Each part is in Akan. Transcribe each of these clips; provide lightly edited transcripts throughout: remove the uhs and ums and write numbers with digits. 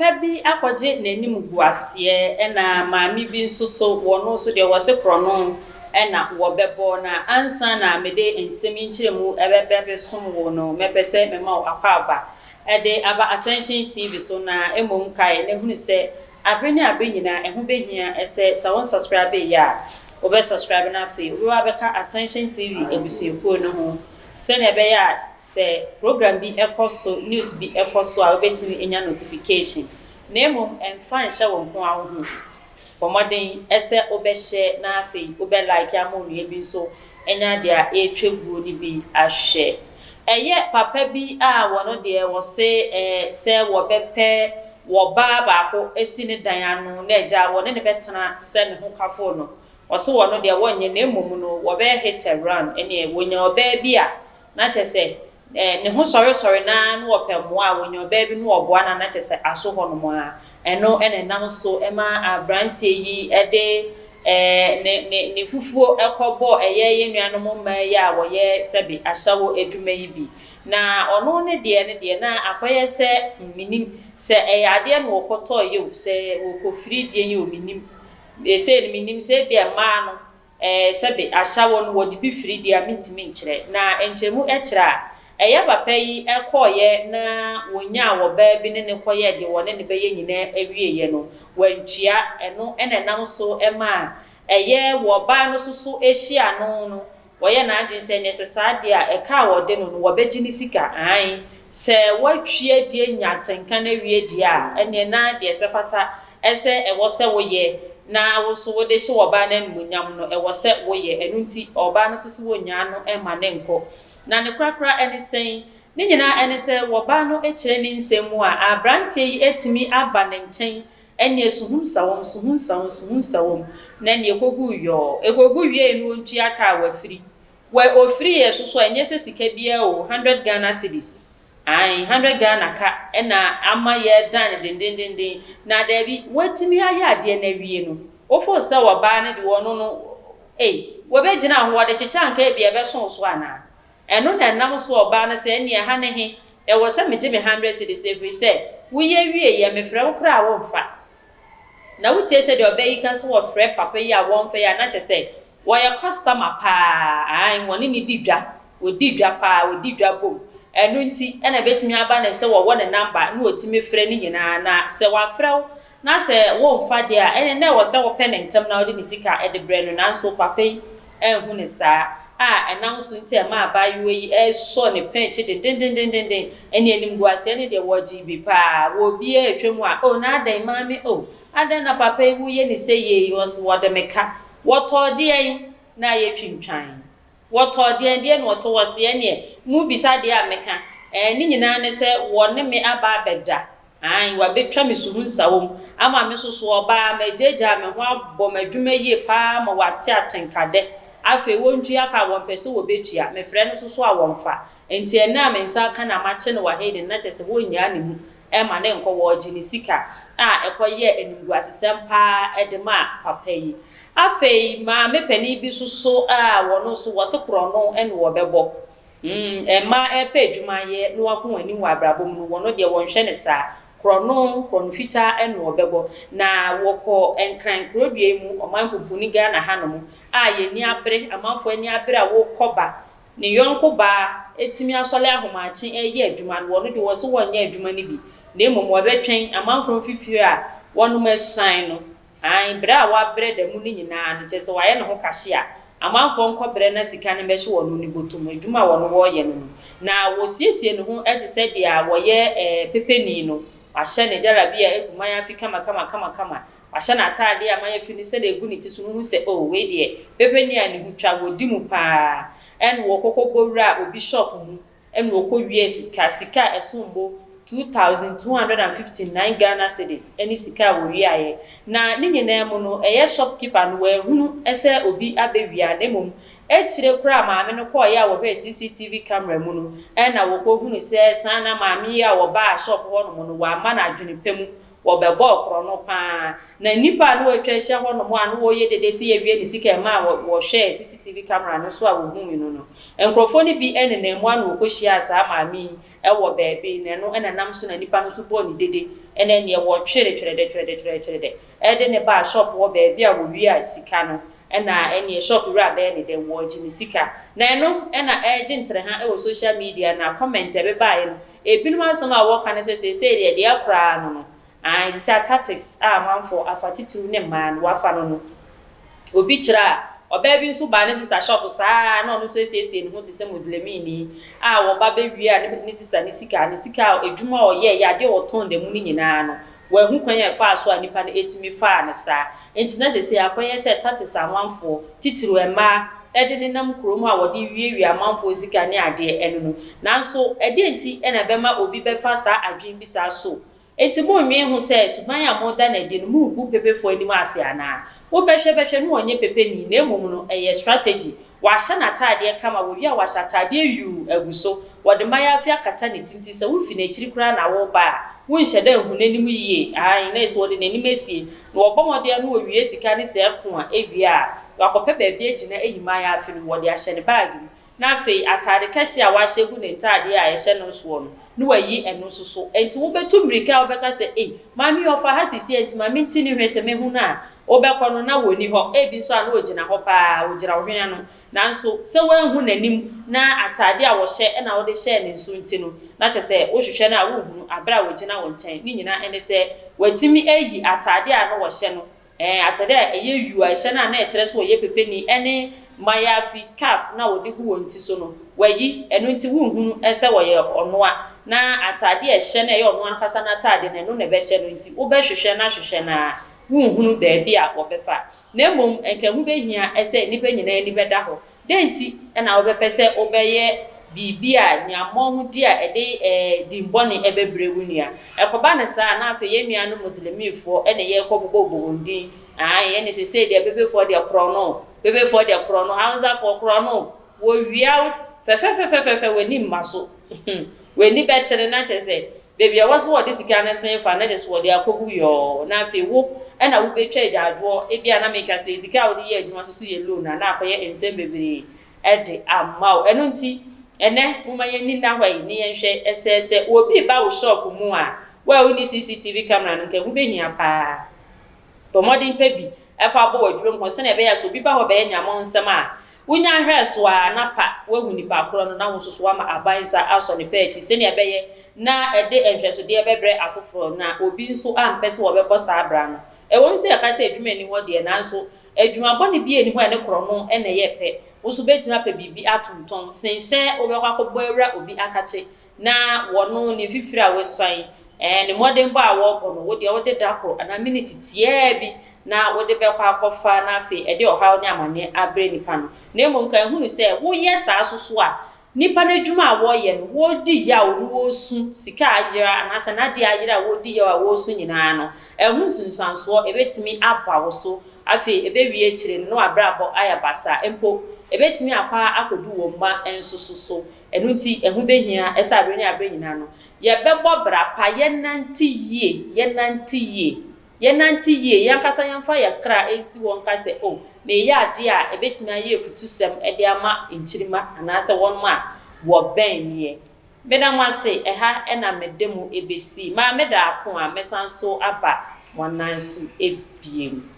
Pabi akɔgye n'anim gu aseɛ ɛna maame bi nso so wɔno so deɛ wɔse korɔno ɛna wɔbɛbɔ na ansa na mede nsɛm nkyerɛmu ɛbɛbɛ som wo no mɛpɛ sɛ mema wo akɔaba ɛde aba attention TV so na emom kae na hunu sɛ abere ne abere nyinaa ɛho behia ɛsɛ sɛ wɔn subscribe ya wɔbɛ subscribe na afei wɔbɛ abɛka attention TV ebusuakuo no ho sɛnea ɛbɛyɛ a sɛ program bi ɛkɔ so news bi ɛkɔ so a wobɛtumi enya notification na emom ɛmfa nhyɛ wɔn ho aho bɔmmɔden ɛsɛ wobɛhyɛ na afei wobɛ like ama onua bi nso enya deɛ ɛtwa guo ni bi ahwɛ ɛyɛ papa bi a wɔno deɛ wɔse sɛ wɔbɛpɛ wɔbaa baako esi ne dan ano na agya wɔne ne bɛtena sɛ ne ho kafo no wɔse wɔno deɛ wɔnyɛ na emom no wɔbɛyɛ hit and run ɛne wɔnya ɔbaa bi a na kyɛ sɛ ne ho sɔre na wɔpɛ mmoa a wɔnya ɔbaa bi no wɔboa na kyɛ sɛ aso hɔ no mo a ɛno ɛna nam so ɛma abrantie yi ɛde ne fufuo ɛkɔbɔ ɛyɛ yɛ nuanom mmaa yi a wɔyɛ sɛbi ahyɛwo adwuma yi bi na ɔno ne deɛ na akɔyɛ sɛ minim sɛ ɛyɛ adeɛ no wɔkɔtɔɔ yi o sɛ wɔkɔfiri deɛ yi o minim ɛsɛ minim sɛ bi mmaa no sɛbi ahyɛwo no wɔde bi firi deɛ mintimi nkyerɛ na nkyɛmu ɛkyerɛ a ɛyɛ papa yi ɛkɔɔyɛ na wonya wɔbaa bi ne ne kɔyɛ deɛ wɔne ne bɛyɛ nyinaa awieyɛ no wantua ɛno ɛna nam so ɛma ɛyɛ wɔbaa no so ehyia no wɔyɛ n'adwene sɛ ne saa deɛ a ɛka a wɔde no wɔbɛgye ne sika an sɛ wɔatwie deɛ nya tenka na wie deɛ a ɛne na deɛ sɛ fata ɛsɛ ɛwɔ sɛ woyɛ na wo so wode hye wɔbaa no animuonyam no ɛwɔ sɛ woyɛ ɛno nti ɔbaa no so wɔnya no ɛma ne nkɔ na ne krakra ɛne sɛn ne nyinaa ɛne sɛ wɔbaa no ɛkyerɛ ne nsɛm mu a abrantie yi etumi aba ne nkyɛn ɛne suhumsawom na ne ekogu wie no ontua ka wafiri ofiri yɛ so ɛnyɛ sɛ sika bia o 100 Ghana cedis 100 Ghana ka ɛna ama yɛ dan dendendenden na da bi watimi ayɛ adeɛ na wie no ofo sɛ wɔbaa ne de wɔno no wɔbɛgyina ho wɔde kyekya nka bia bɛso so ana ɛno na nam so ɔbaa no sɛ ɛne ha ne he ɛwɔ sɛ megye me 100 cedis every sɛ woyɛ wie yɛ mefrɛ wo kra a wɔmfa na wotie sɛ deɛ ɔbɛyi ka so wɔfrɛ papa yi a wɔmfa yɛ na kyɛ sɛ wɔyɛ customer paa wɔne ne di dwa wɔdi dwa paa wɔdi dwa bom ɛno nti ɛna betimi aba ne sɛ wɔwɔ ne number na wɔtimi frɛ ne nyinaa na sɛ wɔafrɛ wo na sɛ wɔmfa deɛ a ɛne na ɛwɔ sɛ wɔpɛ ne ntɛm na wɔde ne sika ɛde brɛ no nanso papa yi ɛnhu ne saa ɛnam so nti ɛma abayewa yi ɛsɔ ne pɛnkye dendendendenden ɛne anim gu ase ne deɛ wɔgye bi paa wɔbi atwa mu a na adan maame adan na papa yi woyɛ ne sɛ yie wɔs wɔde meka wɔtɔ deɛ na yɛtwintwan wɔtɔ deɛ na wɔtɔ wɔse ɛne mu bisa deɛ a meka ne nyinaa ne sɛ wɔne me aba abɛda wabɛtwa me suhumsawom ama me so ɔbaa magyagya me ho abɔ m'adwuma yie paa ma wate atenkade afi wontua ka won pese wo betua me frɛ no so a wonfa enti ɛna me nsa aka na mache no wahede na kyese wonya ne mu ɛma ne nkɔ wɔgye ne sika ɛkɔyɛ animgu asesɛm paa ɛde ma papa yi afi ma me pani bi so wɔno so wɔse korɔno ɛne wɔbɛbɔ ɛma ɛpɛ adwuma yɛ no wako ani wɔ abrabom no wɔno deɛ wɔnhwɛ ne saa krono fita ɛne wɔbɛbɔ na wɔkɔ enkran krodua mu ɔman popuni Ghana hanom yɛni abere amanfo ani abere a wɔkɔba ne yɔnko ba etimi asɔle ahomaachi ɛyɛ adwuma no wɔno de wɔso wɔnyɛ adwuma ne bi na emom wɔbɛtwɛn amanfo fifie a wɔnom asan no bre a wɔabrɛ da mu ne nyinaa no kyɛ sɛ wɔayɛ ne ho kahye a amanfo nkɔbrɛ na sika ne bɛhye wɔno ne botom adwuma wɔno wɔyɛ no na wɔsiesie ne ho ɛte sɛ deɛ a wɔyɛ pepeni no ahyɛ ne jarabi a eguman afi kama ahyɛ na atade a maya fi ne sɛ de egu ne ti so hu sɛ we deɛ pepeni a ne hu twa wodi mu paa ɛn wo kokobowura obi shop mu ɛn wo kɔ wie sika ɛsombo 2259 Ghana cedis ɛni sika wo wi ayɛ na ne nyinaa mu no ɛyɛ shopkeeper no wa hunu ɛsɛ obi abewia na mum chire kura maame no ko ya wo hwe CCTV camera mu no na wo ko hunu se sana maame ya wo ba shop ho no wa ma na adwene pemu wo be bo kro no pa na nipa no atwa hye ho no mo anu wo ye dede se ye wie ni sika ma wo hwe CCTV camera no so a wo hunu no enkrofo ni bi na mu anu wo ko hia sa maame wo baabi na no na nam so na nipa no so bo ni dede ene ne wo twere de ne ba shop wo baabi a wo wi a sika no na ene shop ra be ne de wo gini sika na no na ntre ha wo social media na comment e be ba ye no ebinum asem a wo kan se de akra no no say tactics manfo afatitiru ne man wa fa no obi kira oba bi nso ba ne sister shop saa na no so esiesie ne ho te se muslimi ni wo ba be wi a ne sister ne sika edwuma o ye ya de wo ton de mu ni nyina no wa hu kwan ya fa so anipa na etimi fa ne saa enti na se akoye se tactics manfo titiru ema ede ne nam krom a wo de wie amanfo sika ne ade enu no nanso ede enti na be ma obi be fa saa adwen bi saa so enti mo nwe hu se suban ya mo da na de no mu gu pepefo anim ase ana wo behwe no onye pepe ni na emom no eye strategy wa hye na taade kama wo wi a wa hye taade yu aguso wo de maya afia kata ne tinti se wo fi na chiri kura na wo ba wo nhye da hu nanim yiye na ese wo de nanim esie na wo bomode no wo wie sika ne se ko a ewia wakope baabi agina eyima ya afiri wo de ahye ne bag na fe atade kese a wa hye gu ne taade a ehye no so no wayi eno so enti wo betum rika wo beka se mami ofa ha sisi enti mami ntini hwese mehu na wo beko no na woni ho bi so a na ogina ho pa ogira hwene no nanso se wanhu nanim na atade a wo hye na wo de hye ne nso enti no na chese wo hwehwe na wo hunu abra wo gina wo nchen ni nyina ene se watimi ayi atade a no wo hye no atade a eye yu a hye na e kire so wo ye pepe ni ene maya fi scarf na wo de gu wo nti so no wayi eno nti wo hunu ese wo ye onoa na atade e hye na ye ono anfasa na atade na no ne be hye no nti wo be hwehwe na wo hunu baabi a wo be fa na mom enka hu be hia ese nipa nyina ni be da ho den nti na wo be pese wo be ye bibia nyamo hu di a ede dimbone e bebre wunia ekoba ne sa na afa ye nua no muslimifo ene ye kobobo ndin ye ne se de bebefo de kro no hanza fo kro no wo wia fe weni maso weni betere na chese baby awaso wo de sika na sen fa na chese wo de akogu yo na afi wo na wo betwa adwo bia na make say sika wo de ye adwuma so ye loan na akoye ensem bebere ede amaw eno nti ene muma ye ni na hwai ni ye hwe esese obi ba wo shop mu a wa wo ni CCTV camera no nke wo behia pa to modern pebi efa bo wadwum ho se na be ya so bi ba ho be nyamo nsem a wonya hwe so a na pa wahu ni pa kro no na wo so ma abansa aso ne pa echi se ne be ye na ede enhwe so de bebre afoforo na obi nso ampese wo be bosa abra no ewom se ya ka se adwuma ni ho de na nso adwuma bone bi eni ho ene kro no ene ye pe wo so beti na pe bibi atonton sense obekwa kobọ ewra obi akache na wono ne fifiri a wesan ne modern ba wo bo no wo de wo de dako na minute tie bi na wo de bekwa akofa na afi e de ohaw ne amane abre nipa no na emom kan hunu se wo ye sa asoso a nipa na adwuma a wo ye no wo di ya wo su sika ajira anasa na de ajira wo di ya wo su nyina no ehun sunsanso ebetimi aba wo so afi ebewie kire no abrabo ayabasa empo ebetimi akwa akodu wo mba ensososo enu nti ehun behia esa abre ne abre nyina no ye bebo bra pa ye nanti ye yankasa yamfa ya kra ensi won ka se me ya ade a ebetimi aye futusem ede ama enchirima anase won ma wo ben ye meda mwase eha ena medemu ebesi ma meda akon a mesanso aba wonansu ebiem.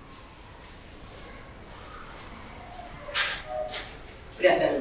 Gracias.